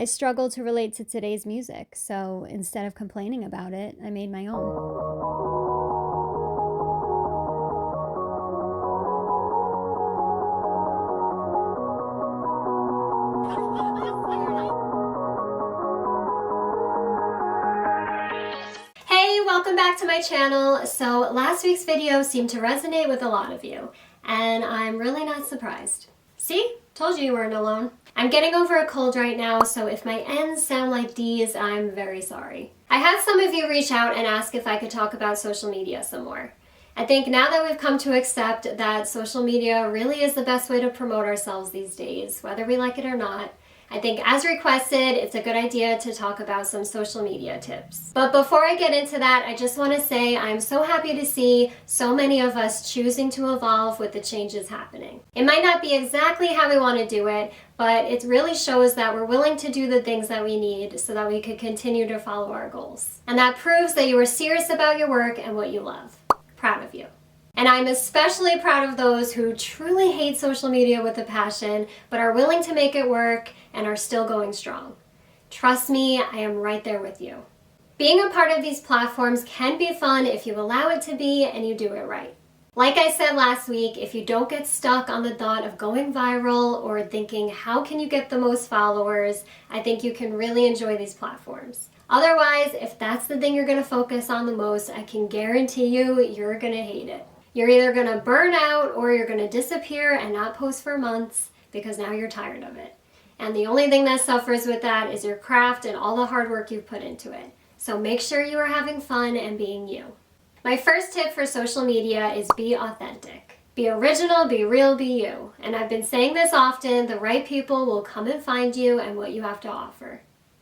I struggle to relate to today's music, so instead of complaining about it, I made my own. Hey, welcome back to my channel. So last week's video seemed to resonate with a lot of you, and I'm really not surprised. See? Told you weren't alone. I'm getting over a cold right now, so if my N's sound like D's, I'm very sorry. I had some of you reach out and ask if I could talk about social media some more. I think now that we've come to accept that social media really is the best way to promote ourselves these days, whether we like it or not, I think as requested, it's a good idea to talk about some social media tips. But before I get into that, I just want to say I'm so happy to see so many of us choosing to evolve with the changes happening. It might not be exactly how we want to do it, but it really shows that we're willing to do the things that we need so that we could continue to follow our goals. And that proves that you are serious about your work and what you love. Proud of you. And I'm especially proud of those who truly hate social media with a passion, but are willing to make it work and are still going strong. Trust me, I am right there with you. Being a part of these platforms can be fun if you allow it to be and you do it right. Like I said last week, if you don't get stuck on the thought of going viral or thinking, how can you get the most followers, I think you can really enjoy these platforms. Otherwise, if that's the thing you're going to focus on the most, I can guarantee you're going to hate it. You're either going to burn out or you're going to disappear and not post for months because now you're tired of it. And the only thing that suffers with that is your craft and all the hard work you've put into it. So make sure you are having fun and being you. My first tip for social media is be authentic. Be original, be real, be you. And I've been saying this often, the right people will come and find you and what you have to offer.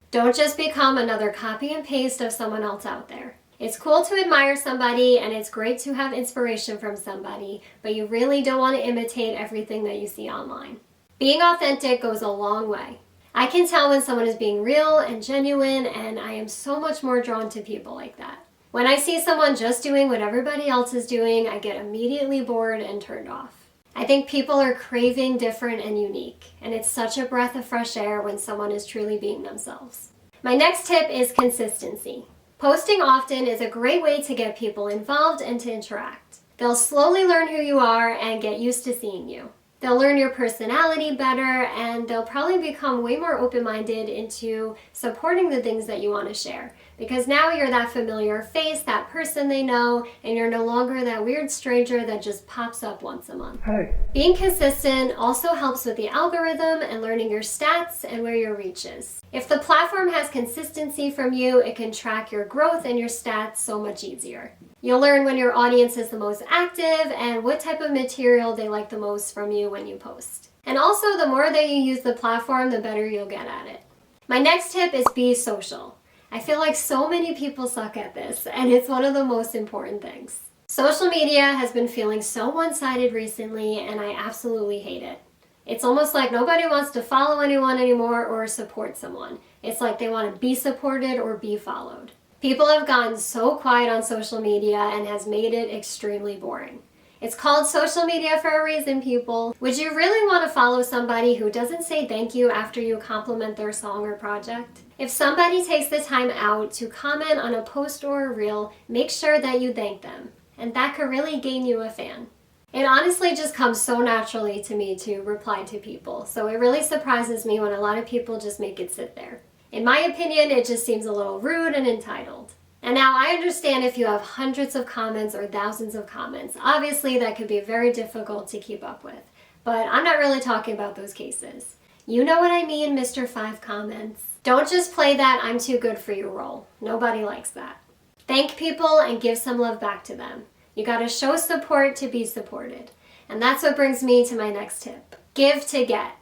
Don't just become another copy and paste of someone else out there. It's cool to admire somebody and it's great to have inspiration from somebody, but you really don't want to imitate everything that you see online. Being authentic goes a long way. I can tell when someone is being real and genuine, and I am so much more drawn to people like that. When I see someone just doing what everybody else is doing, I get immediately bored and turned off. I think people are craving different and unique, and it's such a breath of fresh air when someone is truly being themselves. My next tip is consistency. Posting often is a great way to get people involved and to interact. They'll slowly learn who you are and get used to seeing you. They'll learn your personality better, and they'll probably become way more open-minded into supporting the things that you want to share. Because now you're that familiar face, that person they know, and you're no longer that weird stranger that just pops up once a month. Hey. Being consistent also helps with the algorithm and learning your stats and where your reach is. If the platform has consistency from you, it can track your growth and your stats so much easier. You'll learn when your audience is the most active and what type of material they like the most from you when you post. And also, the more that you use the platform, the better you'll get at it. My next tip is be social. I feel like so many people suck at this, and it's one of the most important things. Social media has been feeling so one-sided recently, and I absolutely hate it. It's almost like nobody wants to follow anyone anymore or support someone. It's like they want to be supported or be followed. People have gotten so quiet on social media and has made it extremely boring. It's called social media for a reason, people. Would you really want to follow somebody who doesn't say thank you after you compliment their song or project? If somebody takes the time out to comment on a post or a reel, make sure that you thank them. And that could really gain you a fan. It honestly just comes so naturally to me to reply to people, so it really surprises me when a lot of people just make it sit there. In my opinion, it just seems a little rude and entitled. And now I understand if you have hundreds of comments or thousands of comments. Obviously, that could be very difficult to keep up with. But I'm not really talking about those cases. You know what I mean, Mr. 5 comments. Don't just play that I'm too good for you role. Nobody likes that. Thank people and give some love back to them. You gotta show support to be supported. And that's what brings me to my next tip. Give to get.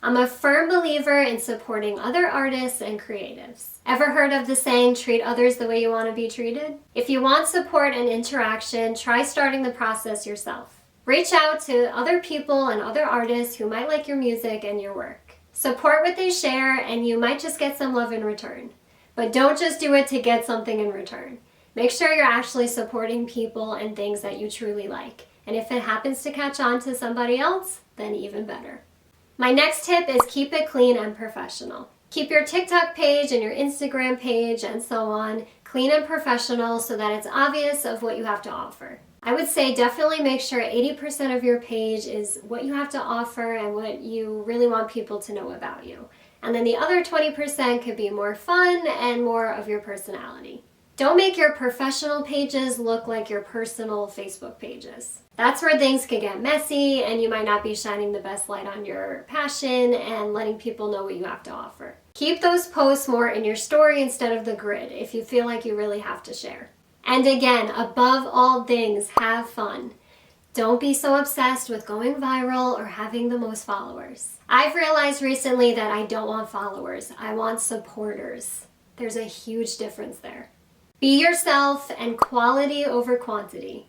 I'm a firm believer in supporting other artists and creatives. Ever heard of the saying, treat others the way you want to be treated? If you want support and interaction, try starting the process yourself. Reach out to other people and other artists who might like your music and your work. Support what they share and you might just get some love in return. But don't just do it to get something in return. Make sure you're actually supporting people and things that you truly like. And if it happens to catch on to somebody else, then even better. My next tip is keep it clean and professional. Keep your TikTok page and your Instagram page and so on clean and professional so that it's obvious of what you have to offer. I would say definitely make sure 80% of your page is what you have to offer and what you really want people to know about you. And then the other 20% could be more fun and more of your personality. Don't make your professional pages look like your personal Facebook pages. That's where things can get messy and you might not be shining the best light on your passion and letting people know what you have to offer. Keep those posts more in your story instead of the grid if you feel like you really have to share. And again, above all things, have fun. Don't be so obsessed with going viral or having the most followers. I've realized recently that I don't want followers. I want supporters. There's a huge difference there. Be yourself and quality over quantity.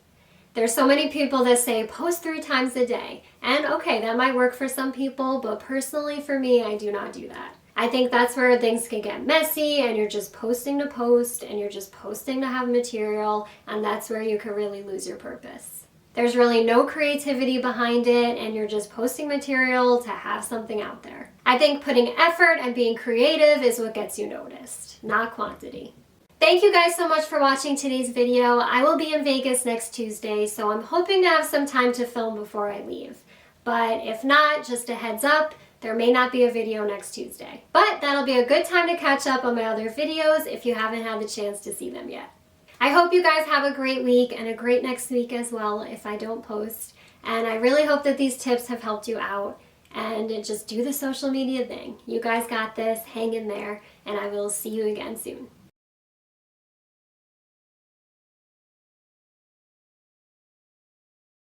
There's so many people that say post 3 times a day. And okay, that might work for some people, but personally for me, I do not do that. I think that's where things can get messy and you're just posting to post and you're just posting to have material, and that's where you could really lose your purpose. There's really no creativity behind it and you're just posting material to have something out there. I think putting effort and being creative is what gets you noticed, not quantity. Thank you guys so much for watching today's video. I will be in Vegas next Tuesday, so I'm hoping to have some time to film before I leave. But if not, just a heads up, there may not be a video next Tuesday. But that'll be a good time to catch up on my other videos if you haven't had the chance to see them yet. I hope you guys have a great week and a great next week as well if I don't post. And I really hope that these tips have helped you out. And just do the social media thing. You guys got this, hang in there, and I will see you again soon.